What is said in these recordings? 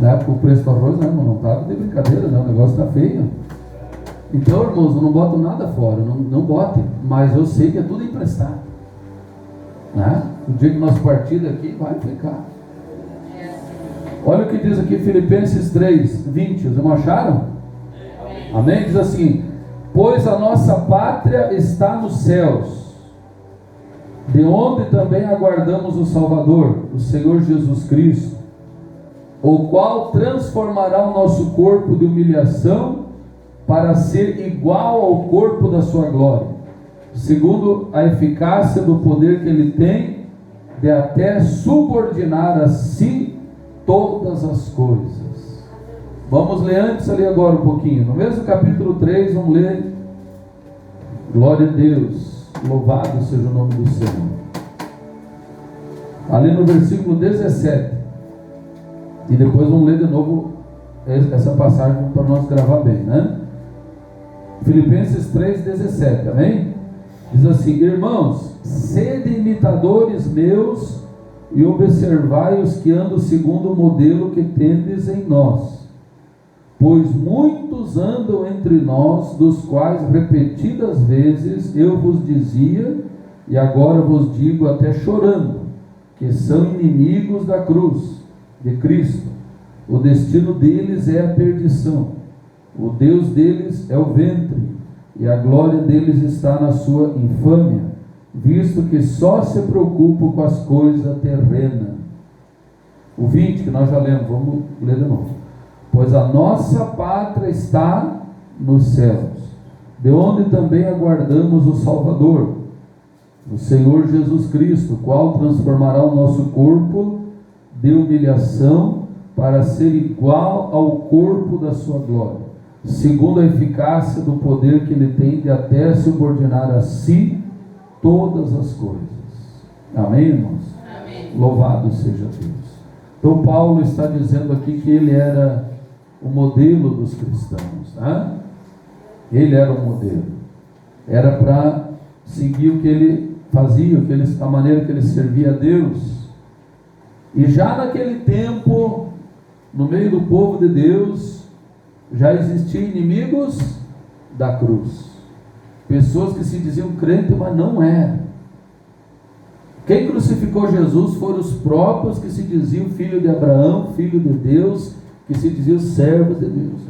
Na época o preço do arroz, não estava de brincadeira, o negócio está feio. Então, irmãos, eu não boto nada fora, não bote, mas eu sei que é tudo emprestado. O dia que nós partir daqui, vai ficar. Olha o que diz aqui Filipenses 3, 20, os irmãos acharam? Amém? Diz assim: pois a nossa pátria está nos céus, de onde também aguardamos o Salvador, o Senhor Jesus Cristo, o qual transformará o nosso corpo de humilhação para ser igual ao corpo da sua glória, segundo a eficácia do poder que ele tem de até subordinar a si todas as coisas. Vamos ler antes ali agora um pouquinho, no mesmo capítulo 3, vamos ler, glória a Deus, louvado seja o nome do Senhor. Ali no versículo 17, e depois vamos ler de novo essa passagem para nós gravar bem, Filipenses 3,17, amém? Diz assim: irmãos, sede imitadores meus e observai os que andam segundo o modelo que tendes em nós, pois muitos andam entre nós, dos quais repetidas vezes eu vos dizia, e agora vos digo até chorando, que são inimigos da cruz de Cristo. O destino deles é a perdição, o Deus deles é o ventre, e a glória deles está na sua infâmia, visto que só se preocupam com as coisas terrenas. O 20, que nós já lemos, vamos ler de novo. Pois a nossa pátria está nos céus, de onde também aguardamos o Salvador, o Senhor Jesus Cristo, o qual transformará o nosso corpo de humilhação para ser igual ao corpo da sua glória, segundo a eficácia do poder que ele tem de até subordinar a si todas as coisas. Amém, irmãos? Amém. Louvado seja Deus. Então Paulo está dizendo aqui que ele era o modelo dos cristãos, Ele era o modelo, era para seguir o que ele fazia, a maneira que ele servia a Deus. E já naquele tempo, no meio do povo de Deus, já existiam inimigos da cruz, pessoas que se diziam crentes, mas não eram. Quem crucificou Jesus foram os próprios que se diziam filho de Abraão, filho de Deus, que se diziam servos de Deus.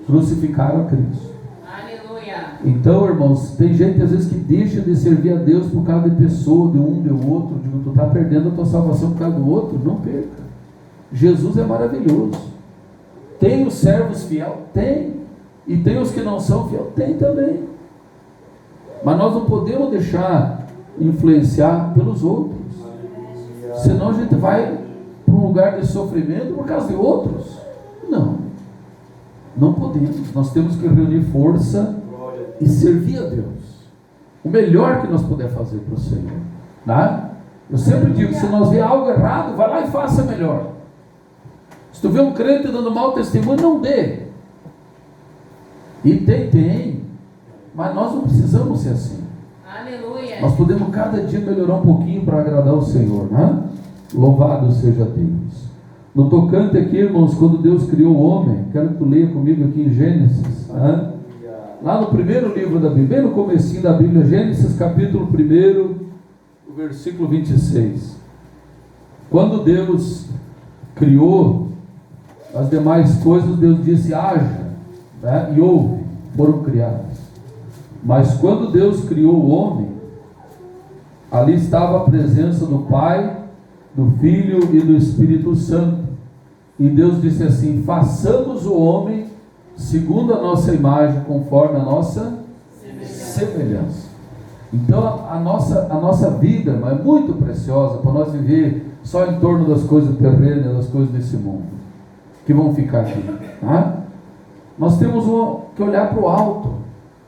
Crucificaram a Cristo. Aleluia. Então, irmãos, tem gente às vezes que deixa de servir a Deus por causa de pessoa, de um, de outro. Digo, tu está perdendo a tua salvação por causa do outro? Não perca. Jesus é maravilhoso. Tem os servos fiéis? Tem. E tem os que não são fiéis? Tem também. Mas nós não podemos deixar influenciar pelos outros. Senão a gente vai para um lugar de sofrimento por causa de outros. Não podemos. Nós temos que reunir força e servir a Deus. O melhor que nós puder fazer para o Senhor. Eu sempre digo, se nós vê algo errado, vai lá e faça melhor. Se tu vê um crente dando mau testemunho, não dê. E tem. Mas nós não precisamos ser assim. Aleluia. Nós podemos cada dia melhorar um pouquinho para agradar o Senhor, Louvado seja Deus. No tocante aqui, irmãos, quando Deus criou o homem, quero que tu leia comigo aqui em Gênesis, lá no primeiro livro da Bíblia, bem no comecinho da Bíblia, Gênesis capítulo 1, versículo 26. Quando Deus criou as demais coisas, Deus disse: haja, e houve, foram criadas. Mas quando Deus criou o homem, ali estava a presença do Pai, do Filho e do Espírito Santo. E Deus disse assim: façamos o homem segundo a nossa imagem, conforme a nossa semelhança. Então a nossa vida é muito preciosa para nós viver só em torno das coisas terrenas, das coisas desse mundo, que vão ficar aqui. Nós temos que olhar para o alto,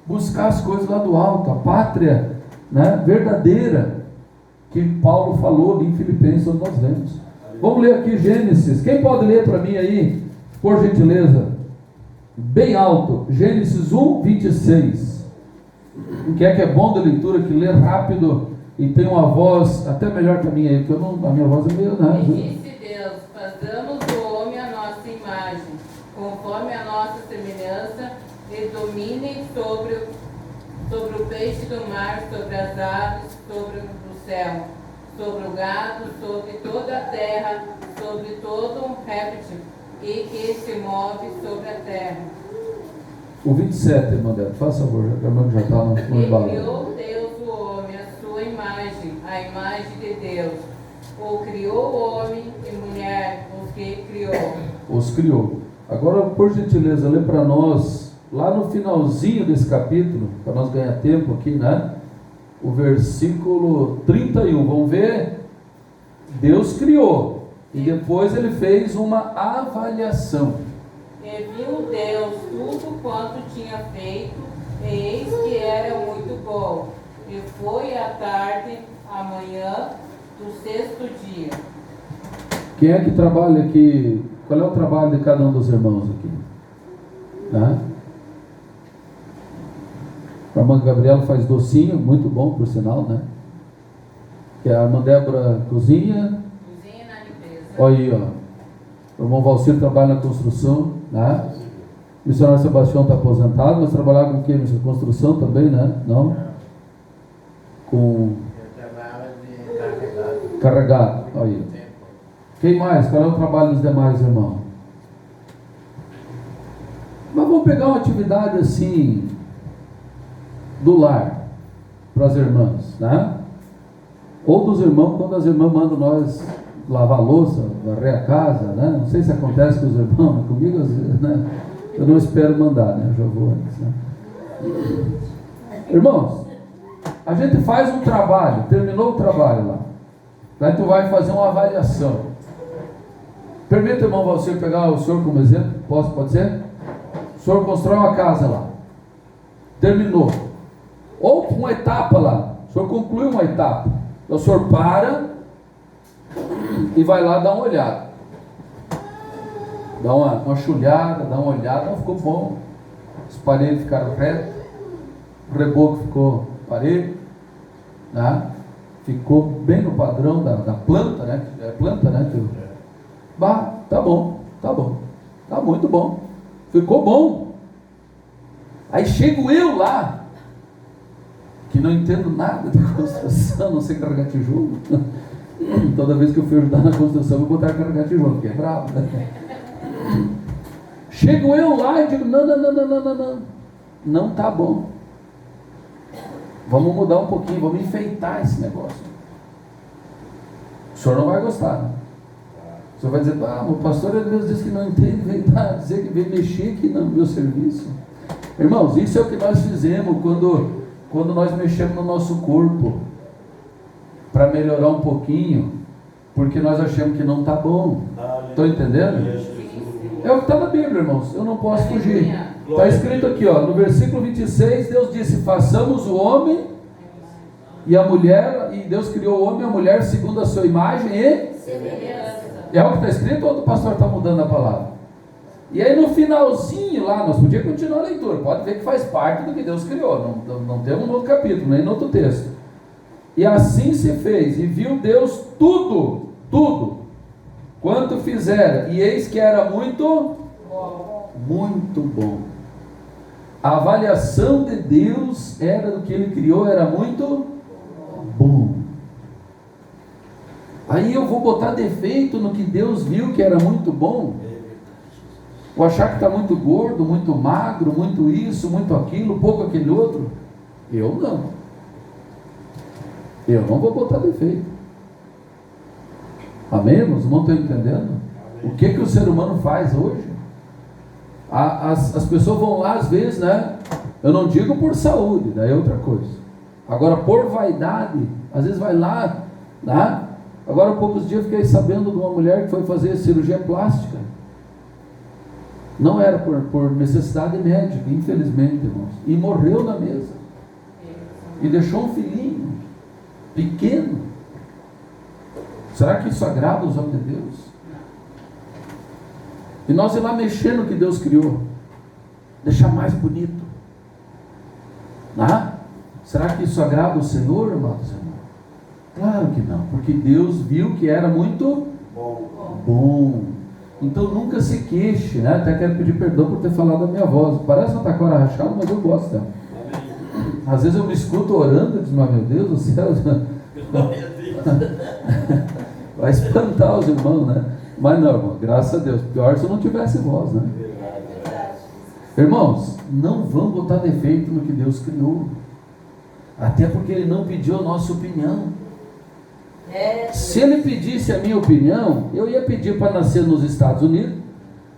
buscar as coisas lá do alto, a pátria verdadeira, que Paulo falou ali em Filipenses, onde nós lemos. Vamos ler aqui Gênesis. Quem pode ler para mim aí, por gentileza? Bem alto. Gênesis 1, 26. O que é bom da leitura, que lê rápido e tem uma voz até melhor que a minha aí, porque a minha voz é meio... E disse Deus: façamos o homem à nossa conforme a nossa semelhança, e domine sobre o peixe do mar, sobre as aves, sobre o céu, sobre o gado, sobre toda a terra, sobre todo um réptil, e que se move sobre a terra. O 27, irmã Débora, faça favor, a irmã já está no E embalo. criou Deus o homem, a sua imagem, a imagem de Deus. O criou o homem e mulher, os que criou. Os criou. Agora, por gentileza, lê para nós, lá no finalzinho desse capítulo, para nós ganhar tempo aqui, né? O versículo 31. Vamos ver? Deus criou. E depois ele fez uma avaliação. E viu Deus tudo quanto tinha feito, e eis que era muito bom. E foi a tarde, a manhã do sexto dia. Quem é que trabalha aqui? Qual é o trabalho de cada um dos irmãos aqui? Né? A irmã Gabriela faz docinho, muito bom por sinal, né? Que a irmã Débora cozinha. Cozinha na limpeza. Olha aí, ó. O irmão Valcir trabalha na construção, né? O missionário Sebastião está aposentado, mas trabalhava com o quê? Na construção também, né? Não? Com... Eu trabalhava de carregado. Carregado, olha aí. Quem mais? Qual é o trabalho dos demais irmãos? Mas vamos pegar uma atividade assim do lar para as irmãs, né? Ou dos irmãos, quando as irmãs mandam nós lavar a louça, varrer a casa, né? Não sei se acontece com os irmãos, mas comigo às vezes, né? Eu não espero mandar, né? Eu já vou antes, né? Irmãos, a gente faz um trabalho, terminou o trabalho lá. Daí tu vai fazer uma avaliação. Permita, irmão, você pegar o senhor como exemplo? Pode ser? O senhor constrói uma casa lá. Terminou. Ou uma etapa lá. O senhor concluiu uma etapa. Então, o senhor para e vai lá dar uma olhada. Dá uma chulhada, dá uma olhada. Não, ficou bom. Os paredes ficaram retos. O reboco ficou parelho. Né? Ficou bem no padrão da planta, né? É planta, né? Bah, tá bom. Tá muito bom. Ficou bom. Aí chego eu lá, que não entendo nada de construção, não sei carregar tijolo. Toda vez que eu fui ajudar na construção, eu vou botar a carregar tijolo, porque é bravo, né? Chego eu lá e digo, não. Não tá bom. Vamos mudar um pouquinho, vamos enfeitar esse negócio. O senhor não vai gostar, né? O senhor vai dizer, o pastor ele mesmo disse que não entende, vem dizer que vem mexer aqui no meu serviço. Irmãos, isso é o que nós fizemos quando nós mexemos no nosso corpo, para melhorar um pouquinho, porque nós achamos que não está bom. Estão entendendo? É o que está na Bíblia, irmãos, eu não posso fugir. Está escrito aqui, ó, no versículo 26, Deus disse, façamos o homem e a mulher, e Deus criou o homem e a mulher segundo a sua imagem e Semelhança. é o que está escrito ou o pastor está mudando a palavra? E aí no finalzinho lá, nós podíamos continuar a leitura, pode ver que faz parte do que Deus criou, não temos um outro capítulo, nem no outro texto. E assim se fez, e viu Deus tudo, quanto fizera, e eis que era muito bom. A avaliação de Deus era do que Ele criou, era muito bom. Aí eu vou botar defeito no que Deus viu que era muito bom? Ou achar que está muito gordo, muito magro, muito isso, muito aquilo, pouco aquele outro? Eu não vou botar defeito. Amém, irmãos? Não estão entendendo? O que o ser humano faz hoje? As pessoas vão lá às vezes, né? Eu não digo por saúde, daí é outra coisa. Agora por vaidade, às vezes vai lá, né? Agora há poucos dias eu fiquei sabendo de uma mulher que foi fazer cirurgia plástica. Não era por necessidade médica, infelizmente, irmãos. E morreu na mesa. E deixou um filhinho pequeno. Será que isso agrada os homens de Deus? E nós ir lá mexer no que Deus criou. Deixar mais bonito. Será que isso agrada o Senhor, irmãos? Claro que não. Porque Deus viu que era muito bom. Então nunca se queixe, né? Até quero pedir perdão por ter falado a minha voz. Parece uma taquara rachada, mas eu gosto dela. Às vezes eu me escuto orando e digo, mas meu Deus do céu, vai espantar os irmãos, né? Mas não, irmão, graças a Deus. Pior se eu não tivesse voz, né? Irmãos, não vamos botar defeito no que Deus criou. Até porque Ele não pediu a nossa opinião. Se Ele pedisse a minha opinião, eu ia pedir para nascer nos Estados Unidos,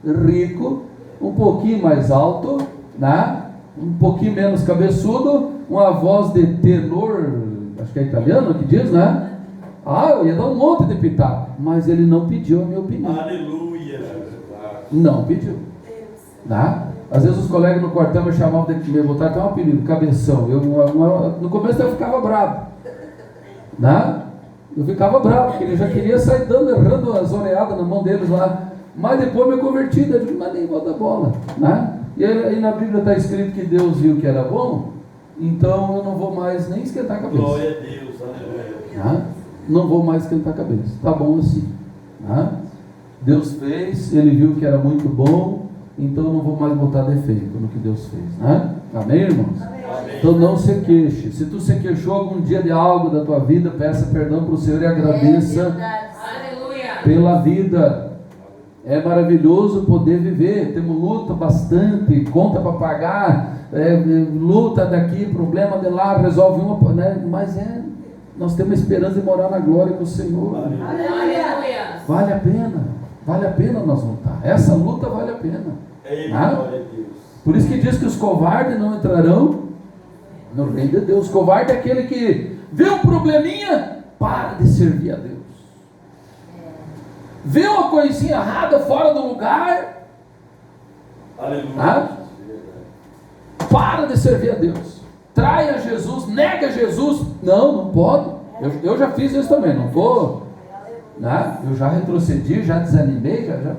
rico, um pouquinho mais alto, né? Um pouquinho menos cabeçudo, uma voz de tenor, acho que é italiano que diz, né? Eu ia dar um monte de pitaco, mas Ele não pediu a minha opinião. Aleluia! Não pediu, né? Às vezes os colegas no quartel me chamavam de me botar até um apelido, cabeção. No começo eu ficava bravo, né? Eu ficava bravo, porque ele já queria sair errando as oreadas na mão deles lá. Mas depois me converti, eu digo, mas nem vou dar bola, né? E aí na Bíblia está escrito que Deus viu que era bom, então eu não vou mais nem esquentar a cabeça. Glória a Deus, aleluia. Né? Não vou mais esquentar a cabeça, tá bom assim, né? Deus fez, Ele viu que era muito bom, então eu não vou mais botar defeito no que Deus fez, né? Amém, irmãos? Amém. Então não se queixe. Se tu se queixou algum dia de algo da tua vida, peça perdão para o Senhor e agradeça pela vida. É maravilhoso poder viver. Temos luta bastante, conta para pagar, luta daqui, problema de lá, resolve uma, né? Mas nós temos esperança de morar na glória com o Senhor. Aleluia. Vale a pena nós lutar. Essa luta vale a pena. Glória a Deus. Por isso que diz que os covardes não entrarão no reino de Deus. Covarde é aquele que vê um probleminha, para de servir a Deus. Vê uma coisinha errada fora do lugar, Aleluia. para de servir a Deus. Trai a Jesus, nega Jesus. Não pode. Eu já fiz isso também, não vou. Né? Eu já retrocedi, já desanimei, já.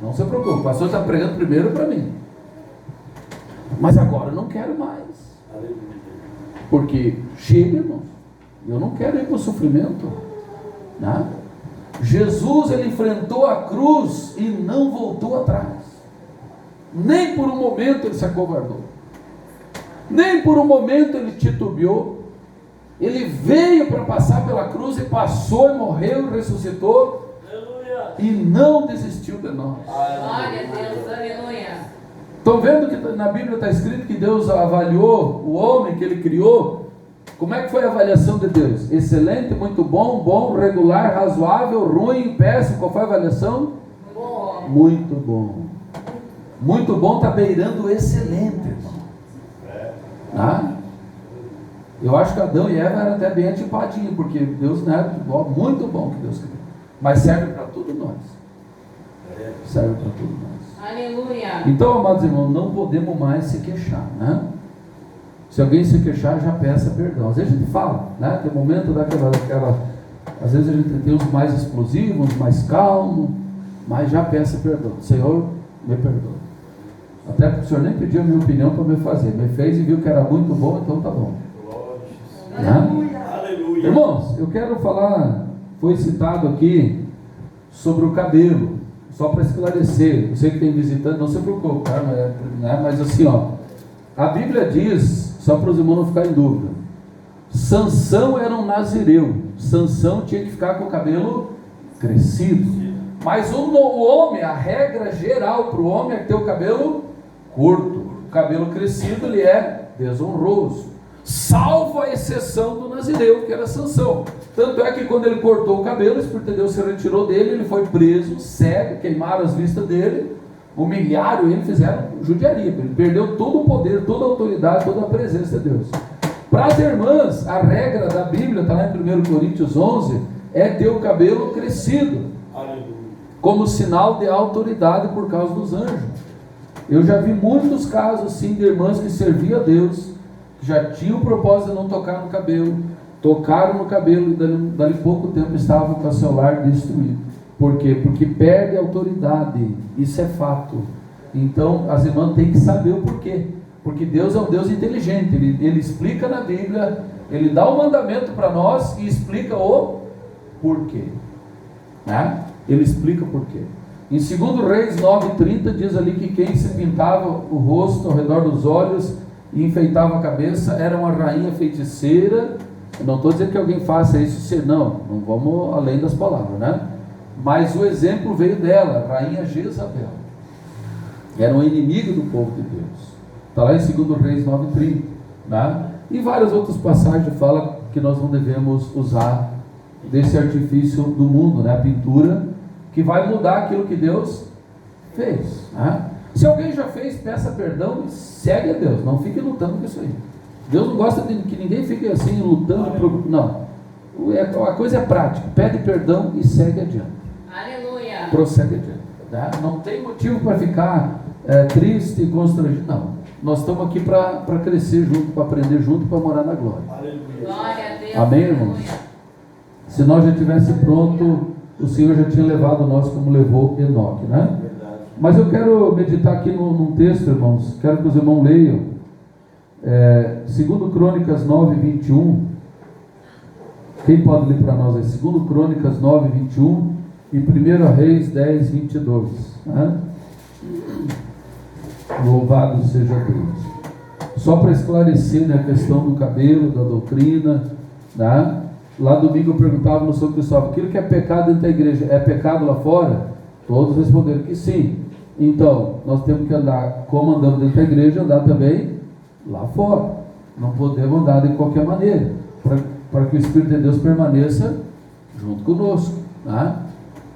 Não se preocupe, o pastor está pregando primeiro para mim. Mas agora eu não quero mais. Porque chega, irmãos. Eu não quero ir para o sofrimento. Né? Jesus, Ele enfrentou a cruz e não voltou atrás. Nem por um momento Ele se acovardou. Nem por um momento Ele titubeou. Ele veio para passar pela cruz e passou e morreu e ressuscitou. Aleluia. E não desistiu de nós. Glória a Deus, aleluia. Estão vendo que na Bíblia está escrito que Deus avaliou o homem que Ele criou? Como é que foi a avaliação de Deus? Excelente, muito bom, bom, regular, razoável, ruim, péssimo. Qual foi a avaliação? Bom. Muito bom. Muito bom está beirando o excelente, irmão. Tá? Eu acho que Adão e Eva eram até bem antipadinhos, porque Deus, né, muito bom que Deus criou. Mas serve para tudo nós. Serve para tudo nós. Aleluia. Então, amados irmãos, não podemos mais se queixar, né? Se alguém se queixar, já peça perdão. Às vezes a gente fala, né? Tem um momento daquela às vezes a gente tem uns mais explosivos, uns mais calmos, mas já peça perdão. Senhor, me perdoa. Até porque o Senhor nem pediu a minha opinião para me fazer. Me fez e viu que era muito bom, então tá bom. Né? Aleluia. Irmãos, eu quero falar, foi citado aqui sobre o cabelo, só para esclarecer. Você que tem visitante, não se preocupe, tá? Mas assim, ó, a Bíblia diz, só para os irmãos não ficarem em dúvida, Sansão era um nazireu. Sansão tinha que ficar com o cabelo crescido. Mas o homem, a regra geral para o homem é ter o cabelo curto. O cabelo crescido ele é desonroso, salvo a exceção do nazireu, que era Sansão. Tanto é que quando ele cortou o cabelo, o Espírito de Deus se retirou dele, ele foi preso, cego, queimaram as vistas dele, humilharam ele, fizeram judiaria. Ele perdeu todo o poder, toda a autoridade, toda a presença de Deus. Para as irmãs, a regra da Bíblia, está lá em 1 Coríntios 11, é ter o cabelo crescido, como sinal de autoridade por causa dos anjos. Eu já vi muitos casos sim de irmãs que serviam a Deus, que já tinham o propósito de não tocar no cabelo, tocaram no cabelo e dali pouco tempo estavam com o seu lar destruído. Por quê? Porque perde a autoridade, isso é fato. Então as irmãs têm que saber o porquê, porque Deus é um Deus inteligente, Ele explica na Bíblia, Ele dá o mandamento para nós e explica o porquê, né? Ele explica por quê. Em 2 Reis 9:30 diz ali que quem se pintava o rosto ao redor dos olhos e enfeitava a cabeça era uma rainha feiticeira. Eu não estou dizendo que alguém faça isso, senão, não vamos além das palavras, né? Mas o exemplo veio dela, a rainha Jezabel. Era um inimigo do povo de Deus. Está lá em 2 Reis 9:30, né? E várias outras passagens falam que nós não devemos usar desse artifício do mundo, né? A pintura, que vai mudar aquilo que Deus fez, né? Se alguém já fez, peça perdão e segue a Deus, não fique lutando com isso aí. Deus não gosta de que ninguém fique assim lutando, não, a coisa é prática, pede perdão e segue adiante. Aleluia. Prossegue adiante, tá? Não tem motivo para ficar triste e constrangido, não. Nós estamos aqui para crescer junto, para aprender junto, para morar na glória. Glória a Deus. Amém, irmãos? Se nós já tivesse pronto, o Senhor já tinha levado nós como levou Enoque, né? Mas eu quero meditar aqui num texto, irmãos. Quero que os irmãos leiam 2 Crônicas 9:21. Quem pode ler para nós aí? 2 Crônicas 9:21 e 1 Reis 10:22, né? Louvado seja Deus. Só para esclarecer, né, a questão do cabelo, da doutrina, né? Lá domingo eu perguntava no São Cristóvão, aquilo que é pecado dentro da igreja é pecado lá fora? Todos responderam que sim. Então, nós temos que andar como andamos dentro da igreja, andar também lá fora. Não podemos andar de qualquer maneira, para que o Espírito de Deus permaneça junto conosco, né?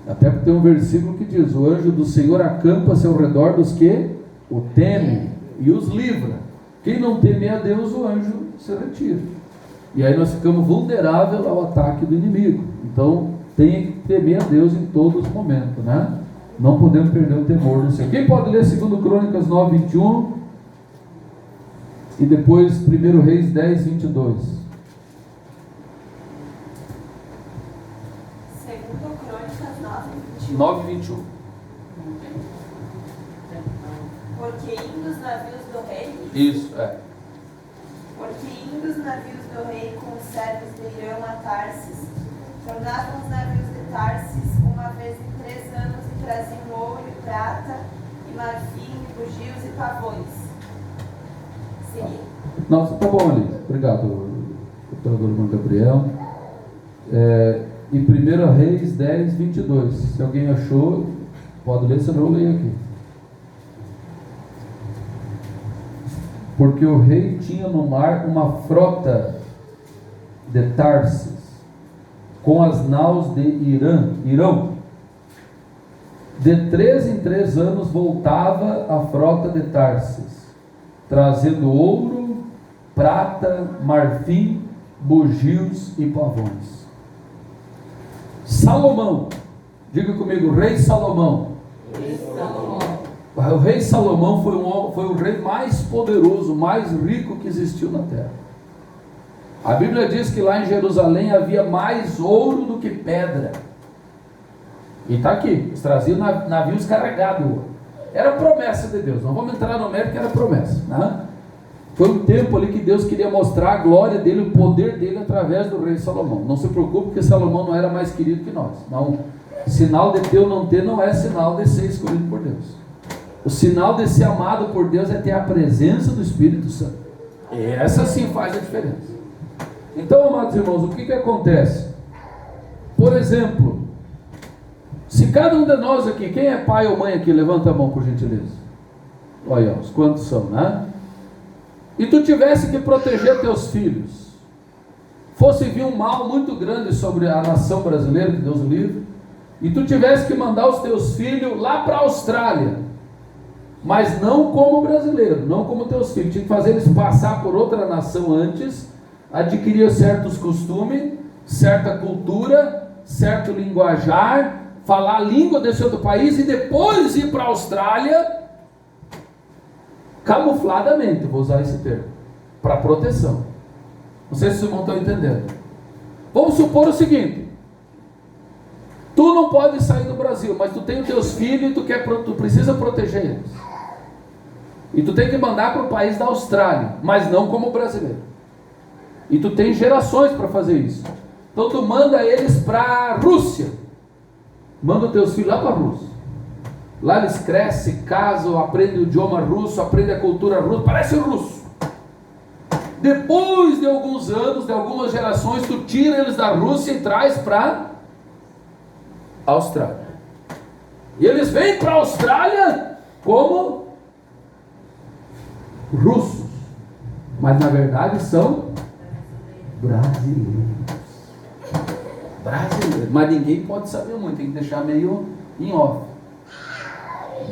Até porque tem um versículo que diz: o anjo do Senhor acampa-se ao redor dos que o temem e os livra. Quem não teme a Deus, o anjo se retira. E aí nós ficamos vulneráveis ao ataque do inimigo. Então tem que temer a Deus em todos os momentos, né? Não podemos perder o temor no Senhor. Quem pode ler 2 Crônicas 9:21 e depois 1 Reis 10:22? 2 Crônicas 9:21. 9:21. Porque indo os navios do rei, Isso, porque indo os navios do rei com os servos de Irão a Tarsis, tornavam os navios de Tarsis uma vez em 3 anos e traziam ouro e prata, e marfim, e bugios e pavões. Seguir. Não, tá bom ali. Obrigado, doutor irmão Gabriel. E 1 Reis 10:22. Se alguém achou, pode ler, senão eu leio aqui. Porque o rei tinha no mar uma frota de Tarsis, com as naus de Irão. De 3 em 3 anos voltava a frota de Tarsis, trazendo ouro, prata, marfim, bugios e pavões. Salomão, diga comigo, rei Salomão. O rei Salomão foi o rei mais poderoso, mais rico que existiu na terra. A Bíblia diz que lá em Jerusalém havia mais ouro do que pedra. E está aqui, eles traziam navios carregados de ouro. Era promessa de Deus, não vamos entrar no mérito que era promessa, né? Foi um tempo ali que Deus queria mostrar a glória dele, o poder dele através do rei Salomão. Não se preocupe, porque Salomão não era mais querido que nós. Não, sinal de ter ou não ter não é sinal de ser escolhido por Deus. O sinal de ser amado por Deus é ter a presença do Espírito Santo. E essa sim faz a diferença. Então, amados irmãos, o que acontece? Por exemplo, se cada um de nós aqui, quem é pai ou mãe aqui, levanta a mão por gentileza. Olha, os quantos são, né? E tu tivesse que proteger teus filhos, fosse vir um mal muito grande sobre a nação brasileira, que Deus o livre, e tu tivesse que mandar os teus filhos lá para a Austrália, mas não como brasileiro, não como teus filhos, tinha que fazer eles passar por outra nação antes, adquirir certos costumes, certa cultura, certo linguajar, falar a língua desse outro país e depois ir para a Austrália, camufladamente, vou usar esse termo, para proteção. Não sei se vocês não estão entendendo. Vamos supor o seguinte: tu não pode sair do Brasil, mas tu tem os teus filhos e tu precisa proteger eles. E tu tem que mandar para o país da Austrália, mas não como brasileiro. E tu tem gerações para fazer isso. Então tu manda eles para a Rússia. Manda os teus filhos lá para a Rússia. Lá eles crescem, casam, aprendem o idioma russo, aprendem a cultura russa, parece russo. Depois de alguns anos, de algumas gerações, tu tira eles da Rússia e traz para a Austrália. E eles vêm para a Austrália como russos, mas na verdade são brasileiros. Mas ninguém pode saber muito, tem que deixar meio em off.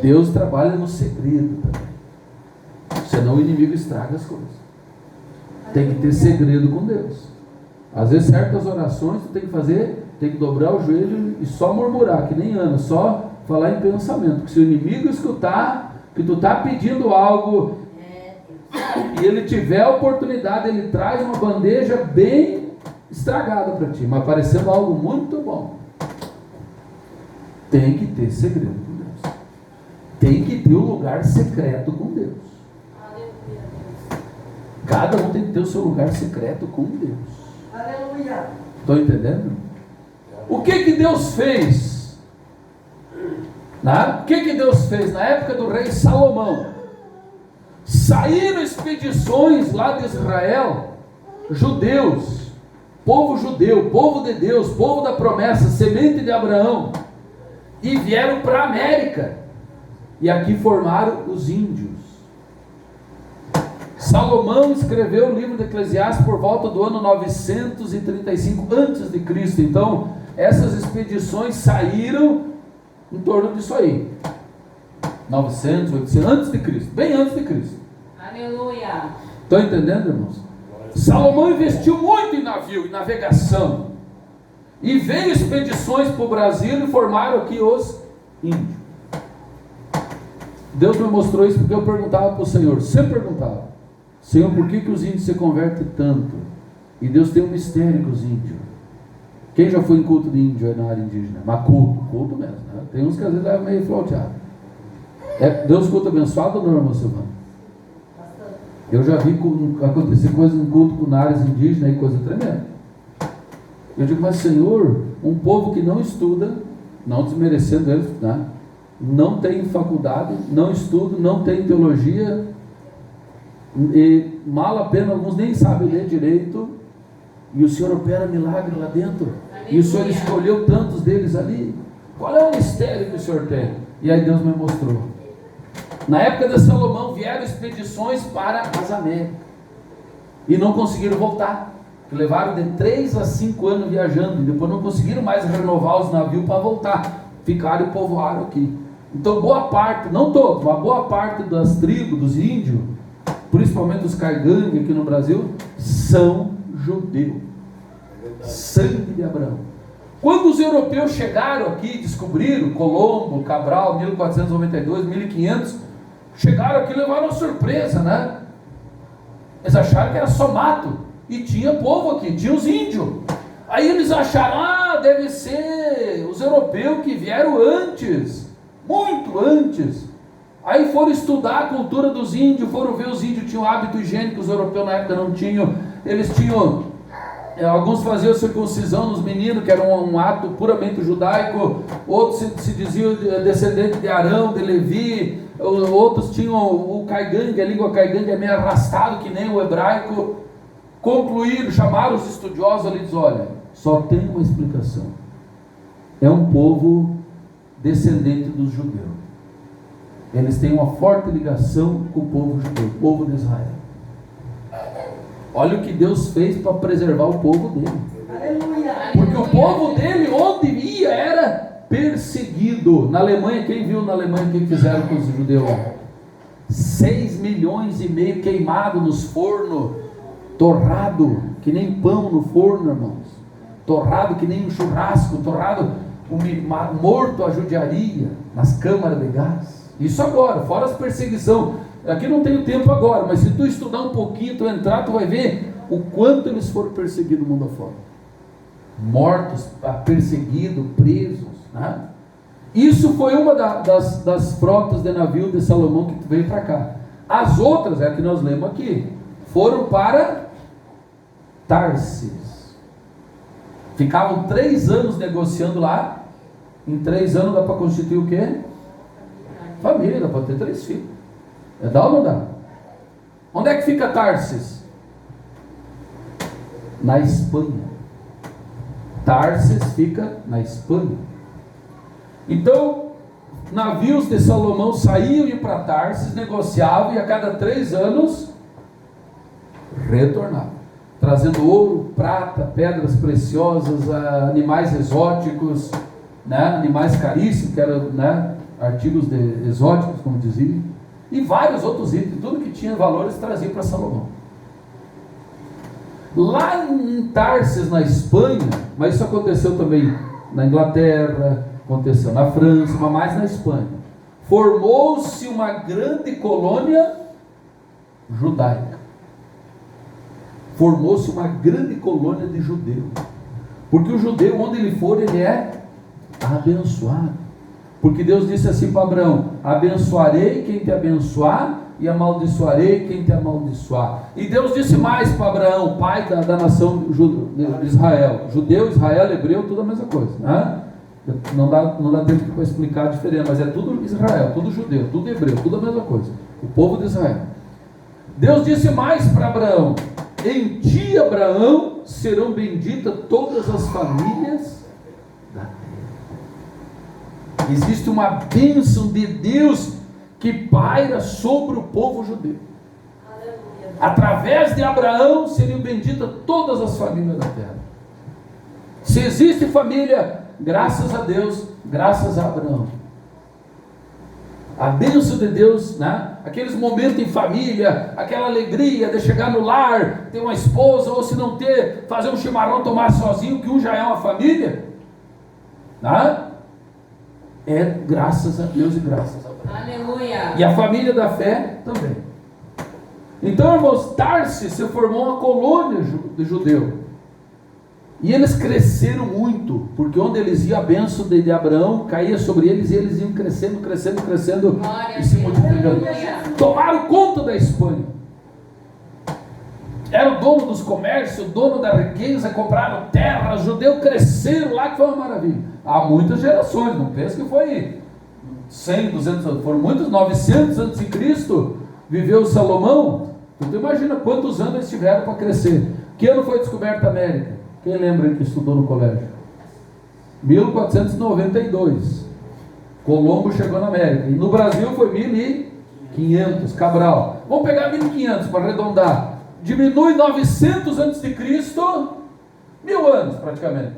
Deus trabalha no segredo também, senão o inimigo estraga as coisas. Tem que ter segredo com Deus. Às vezes certas orações tu tem que fazer, tem que dobrar o joelho e só murmurar, que nem Ana, só falar em pensamento, porque se o inimigo escutar que tu está pedindo algo e ele tiver a oportunidade, ele traz uma bandeja bem estragada para ti, mas parecendo algo muito bom. Tem que ter segredo com Deus. Tem que ter um lugar secreto com Deus. Cada um tem que ter o seu lugar secreto com Deus. Aleluia. Estão entendendo? O que Deus fez? O que Deus fez na época do rei Salomão? Saíram expedições lá de Israel, judeus, povo judeu, povo de Deus, povo da promessa, semente de Abraão, e vieram para a América, e aqui formaram os índios. Salomão escreveu o livro de Eclesiastes por volta do ano 935 a.C. Então, essas expedições saíram em torno disso aí. 900, 800, antes de Cristo, bem antes de Cristo. Aleluia. Estão entendendo, irmãos? Salomão investiu muito em navio, em navegação. E veio expedições para o Brasil e formaram aqui os índios. Deus me mostrou isso porque eu perguntava para o Senhor, sempre perguntava: Senhor, por que os índios se convertem tanto? E Deus tem um mistério com os índios. Quem já foi em culto de índio na área indígena? Mas culto mesmo, né? Tem uns que às vezes é meio flauteado. É Deus culto abençoado ou não, irmão Silvano? Eu já vi acontecer coisas em culto na área indígena e coisa tremenda. Eu digo, mas Senhor, um povo que não estuda, não desmerecendo eles, né? Não tem faculdade, não estuda, não tem teologia, e mal a pena, alguns nem sabem ler direito, e o Senhor opera milagre lá dentro. E o Senhor escolheu tantos deles ali. Qual é o mistério que o Senhor tem? E aí Deus me mostrou. Na época de Salomão vieram expedições para as Américas e não conseguiram voltar. Levaram de 3 a 5 anos viajando e depois não conseguiram mais renovar os navios para voltar. Ficaram e povoaram aqui. Então boa parte, não todos, mas boa parte das tribos, dos índios, principalmente os caigangues aqui no Brasil, são judeus. Sangue de Abraão. Quando os europeus chegaram aqui, descobriram, Colombo, Cabral, 1492, 1500, chegaram aqui e levaram uma surpresa, né? Eles acharam que era só mato, e tinha povo aqui, tinha os índios. Aí eles acharam, deve ser os europeus que vieram antes, muito antes. Aí foram estudar a cultura dos índios, foram ver os índios tinham hábito higiênico, os europeus na época não tinham. Eles tinham, alguns faziam circuncisão nos meninos, que era um ato puramente judaico. Outros se diziam descendente de Arão, de Levi. Outros tinham o caigangue, a língua caigangue é meio arrastado, que nem o hebraico. Concluíram, chamaram os estudiosos ali e disseram, olha, só tem uma explicação. É um povo descendente dos judeus. Eles têm uma forte ligação com o povo judeu, o povo de Israel. Olha o que Deus fez para preservar o povo dele. Aleluia. Porque o povo dele, onde ia, era perseguido. Na Alemanha, quem viu na Alemanha o que fizeram com os judeus? 6,5 milhões queimados nos fornos, torrado, que nem pão no forno, irmãos. Torrado que nem um churrasco, torrado, morto a judiaria, nas câmaras de gás. Isso agora, fora as perseguições. Aqui não tenho tempo agora, mas se tu estudar um pouquinho, tu entrar, tu vai ver o quanto eles foram perseguidos no mundo afora. Mortos, perseguidos, presos, né? Isso foi uma das frotas de navio de Salomão que veio para cá. As outras, é a que nós lemos aqui, foram para Tarsis. Ficavam 3 anos negociando lá. Em 3 anos dá para constituir o quê? Família, dá para ter 3 filhos. Dá ou não dá? Onde é que fica Tarsis? Na Espanha. Tarsis fica na Espanha. Então, navios de Salomão saíam e iam para Tarsis, negociavam e a cada 3 anos retornavam, trazendo ouro, prata, pedras preciosas, animais exóticos, né? Animais caríssimos, que eram, né? Artigos exóticos, como diziam, e vários outros itens, tudo que tinha valores trazia para Salomão. Lá em Tarsis, na Espanha, mas isso aconteceu também na Inglaterra, aconteceu na França, mas mais na Espanha, formou-se uma grande colônia judaica. Formou-se uma grande colônia de judeus, porque o judeu, onde ele for, ele é abençoado, porque Deus disse assim para Abraão: abençoarei quem te abençoar e amaldiçoarei quem te amaldiçoar. E Deus disse mais para Abraão, pai da nação de Israel, judeu, Israel, hebreu, tudo a mesma coisa, né? Não dá tempo para explicar a diferença, mas é tudo Israel, tudo judeu, tudo hebreu, tudo a mesma coisa, o povo de Israel. Deus disse mais para Abraão: em ti, Abraão, serão benditas todas as famílias da terra. Existe uma bênção de Deus que paira sobre o povo judeu. Aleluia. Através de Abraão seriam benditas todas as famílias da terra. Se existe família, graças a Deus, graças a Abraão. A bênção de Deus, né? Aqueles momentos em família, aquela alegria de chegar no lar, ter uma esposa, ou se não ter, fazer um chimarrão, tomar sozinho, que um já é uma família, né? É graças a Deus e graças a Abraão. Aleluia. E a família da fé também. Então, irmãos, Tarsis se formou uma colônia de judeu. E eles cresceram muito, porque onde eles iam, a bênção de Abraão caía sobre eles, e eles iam crescendo, crescendo, crescendo, Glória e se multiplicando. Tomaram conta da Espanha. Era o dono dos comércios, o dono da riqueza, compraram terra, os judeus cresceram lá, que foi uma maravilha. Há muitas gerações, não pensa que foi 100, 200 anos, foram muitos, 900 antes de Cristo, viveu Salomão. Tu imagina quantos anos eles tiveram para crescer. Que ano foi descoberta a América? Quem lembra que estudou no colégio? 1492. Colombo chegou na América. E no Brasil foi 1500, Cabral. Vamos pegar 1500 para arredondar. Diminui 900 antes de Cristo, 1000 anos praticamente,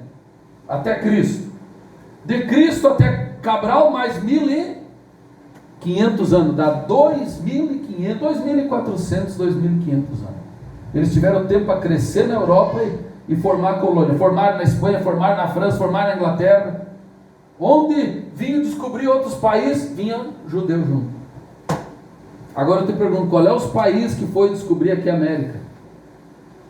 até Cristo. De Cristo até Cabral mais 1500 anos, dá 2500, 2400, 2500 anos. Eles tiveram tempo para crescer na Europa e formar colônia, formaram na Espanha, formaram na França, formaram na Inglaterra. Onde vinham descobrir outros países, vinha judeu junto. Agora eu te pergunto, qual é os países que foi descobrir aqui a América?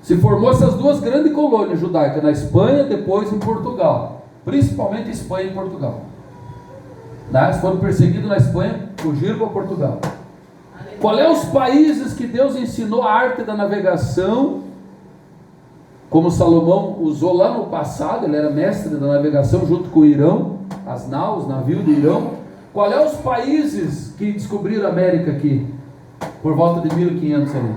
Se formou essas duas grandes colônias judaicas, na Espanha, depois em Portugal, principalmente Espanha e Portugal. Eles foram perseguidos na Espanha, fugiram para Portugal. Qual é os países que Deus ensinou a arte da navegação, como Salomão usou lá no passado? Ele era mestre da navegação junto com o Irão, as naus, os navios do Irão. Qual é os países que descobriram a América aqui, por volta de 1500 ali?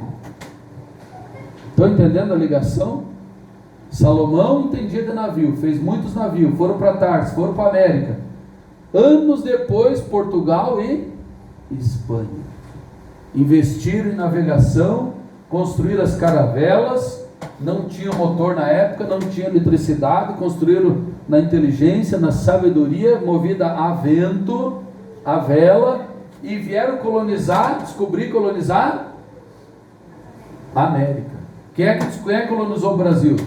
Estão entendendo a ligação? Salomão entendia de navio, fez muitos navios, foram para Tarsis, foram para a América. Anos depois, Portugal e Espanha investiram em navegação, construíram as caravelas. Não tinha motor na época, não tinha eletricidade, construíram na inteligência, na sabedoria, movida a vento, a vela, e vieram colonizar a América. Quem é que colonizou o Brasil?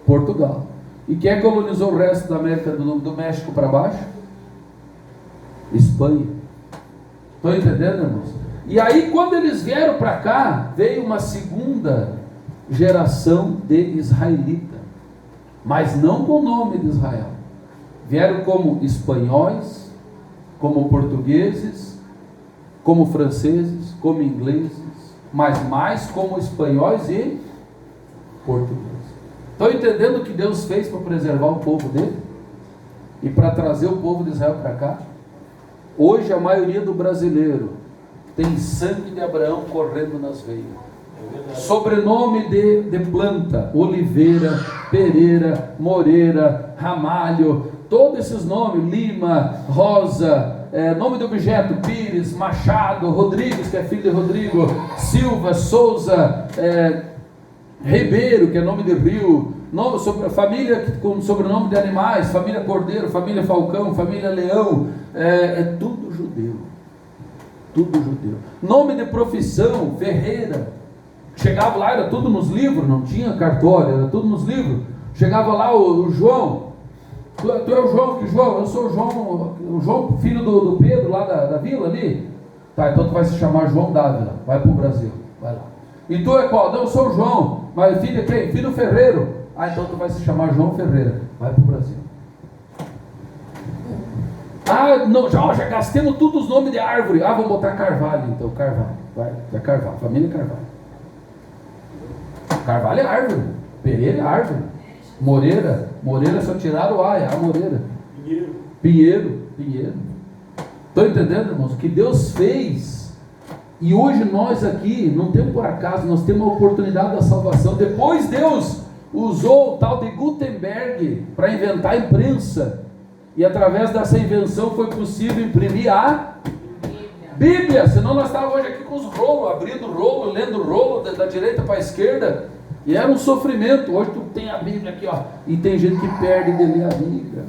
Portugal. E quem é que colonizou o resto da América, do México para baixo? Espanha. Estão entendendo, irmãos? E aí, quando eles vieram para cá, veio uma segunda geração de israelita, mas não com o nome de Israel. Vieram como espanhóis, como portugueses, como franceses, como ingleses, mas mais como espanhóis e portugueses. Estão entendendo o que Deus fez para preservar o povo dele? E para trazer o povo de Israel para cá? Hoje a maioria do brasileiro tem sangue de Abraão correndo nas veias. Sobrenome de planta: Oliveira, Pereira, Moreira, Ramalho, todos esses nomes, Lima, Rosa, nome de objeto: Pires, Machado, Rodrigues, que é filho de Rodrigo, Silva, Souza, Ribeiro, que é nome de rio, família com sobrenome de animais, família Cordeiro, família Falcão, família Leão, é tudo judeu. Tudo judeu. Nome de profissão: Ferreira. Chegava lá, era tudo nos livros, não tinha cartório, era tudo nos livros. Chegava lá o João. Tu é o João? Que João? Eu sou o João, filho do Pedro, lá da vila ali. Tá, então tu vai se chamar João Dávila, vai pro Brasil, vai lá. E tu é qual? Não, eu sou o João, mas filho de quem? Filho Ferreiro. Ah, então tu vai se chamar João Ferreira, vai pro Brasil. Ah, não, já gastemos todos os nomes de árvore. Ah, vamos botar Carvalho, então, Carvalho, vai, é Carvalho, família Carvalho. Carvalho é árvore, Pereira é árvore, Moreira só tiraram o A, é a Moreira. Pinheiro. Estão entendendo, irmãos? O que Deus fez. E hoje nós aqui, não temos por acaso, nós temos a oportunidade da salvação. Depois Deus usou o tal de Gutenberg para inventar a imprensa. E através dessa invenção foi possível imprimir a Bíblia. Senão nós estávamos hoje aqui com os rolos, abrindo o rolo, lendo o rolo da direita para a esquerda. E era um sofrimento. Hoje tu tem a Bíblia aqui, ó, e tem gente que perde de ler a Bíblia.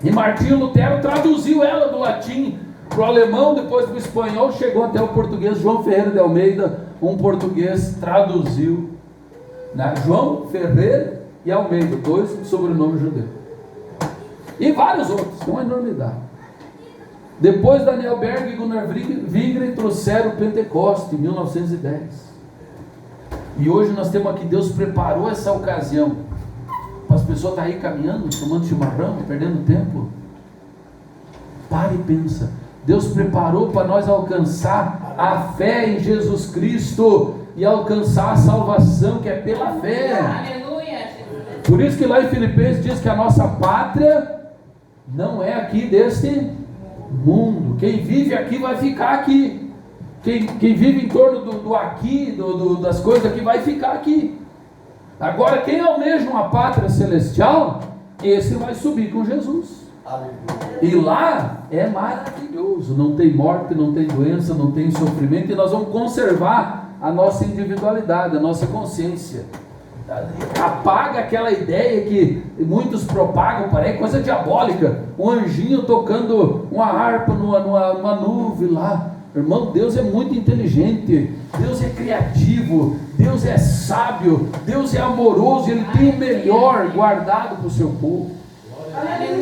E Martinho Lutero traduziu ela do latim para o alemão, depois do espanhol, chegou até o português. João Ferreira de Almeida, um português, traduziu, né? João Ferreira e Almeida, dois sobrenomes judeus. E vários outros, tem uma enormidade. Depois Daniel Berg e Gunnar Wingren trouxeram o Pentecoste em 1910. E hoje nós temos aqui, Deus preparou essa ocasião para as pessoas estarem aí caminhando, tomando chimarrão, perdendo tempo. Pare e pensa. Deus preparou para nós alcançar a fé em Jesus Cristo e alcançar a salvação que é pela fé. Aleluia. Por isso que lá em Filipenses diz que a nossa pátria não é aqui deste mundo. Quem vive aqui vai ficar aqui. Quem vive em torno do aqui, das coisas aqui, vai ficar aqui. Agora, quem almeja uma pátria celestial, esse vai subir com Jesus. E lá é maravilhoso. Não tem morte, não tem doença, não tem sofrimento. E nós vamos conservar a nossa individualidade, a nossa consciência. Apaga aquela ideia que muitos propagam, parece coisa diabólica. Um anjinho tocando uma harpa numa nuvem lá. Irmão, Deus é muito inteligente, Deus é criativo, Deus é sábio, Deus é amoroso, Ele tem o melhor guardado para o seu povo.